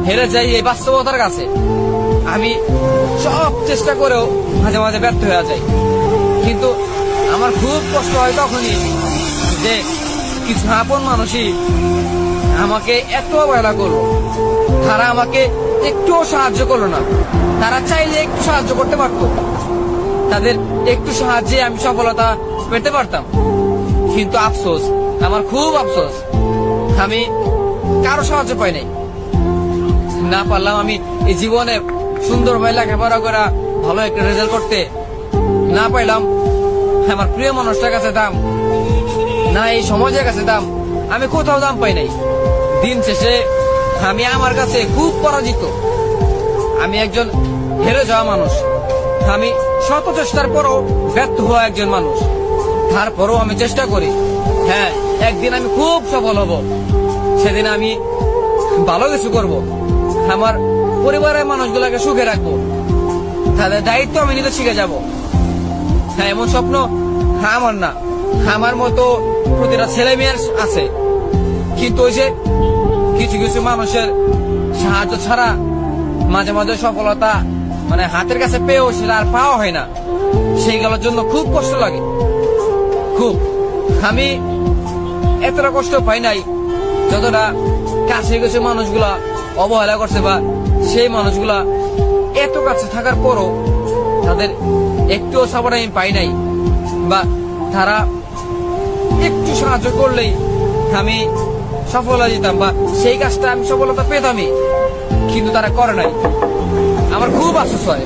হেরে যাই এই বাস্তবতার কাছে। আমি সব চেষ্টা করেও মাঝে মাঝে ব্যর্থ হয়ে যাই। কিন্তু আমার খুব কষ্ট হয় তখনই যে কিছু আপন মানুষই আমাকে এত অবহেলা করলো, তারা আমাকে একটুও সাহায্য করলো না। তারা চাইলে একটু সাহায্য করতে পারতো, তাদের একটু সাহায্যে আমি সফলতা পেতে পারতাম। কিন্তু আফসোস, আমার খুব আফসোস, আমি কারো সাহায্য পাই নাই। না পারলাম আমি এই জীবনে সুন্দরভাবে লেখাপড়া করা, ভালো একটা রেজাল্ট করতে। না পাইলাম আমার প্রিয় মানুষটার কাছে দাম, না এই সমাজের কাছে দাম, আমি কোথাও দাম পাই নাই। দিন শেষে আমি আমার কাছে খুব পরাজিত। আমি একজন হেরে যাওয়া মানুষ। আমি শত চেষ্টার পরও ব্যর্থ হওয়া একজন মানুষ। তারপরও আমি চেষ্টা করি, হ্যাঁ একদিন আমি খুব সফল হব, সেদিন আমি ভালো কিছু করব, আমার পরিবারের মানুষগুলোকে সুখে রাখবো, তাদের দায়িত্ব আমি নিতে শিখে যাব। হ্যাঁ, এমন স্বপ্ন আমার না, আমার মতো প্রতিটা ছেলে মেয়ের আছে। কিন্তু ওই যে কিছু কিছু মানুষের সাহায্য ছাড়া মাঝে মাঝে সফলতা মানে হাতের কাছে পেয়েও সেটা আর পাওয়া হয় না। সেইগুলোর জন্য খুব কষ্ট লাগে, খুব। আমি এতটা কষ্ট পাই নাই যতটা কাছে কিছু মানুষগুলা অবহেলা করছে, বা সেই মানুষগুলা এত কাছে থাকার পরও তাদের একটুও সাপোর্ট আমি পাই নাই, বা তারা একটু সাহায্য করলেই আমি সফল হয়ে যেতাম, বা সেই কাজটা আমি সফলতা পেতামই, কিন্তু তারা করে নাই। আমার খুব আফসোস হয়।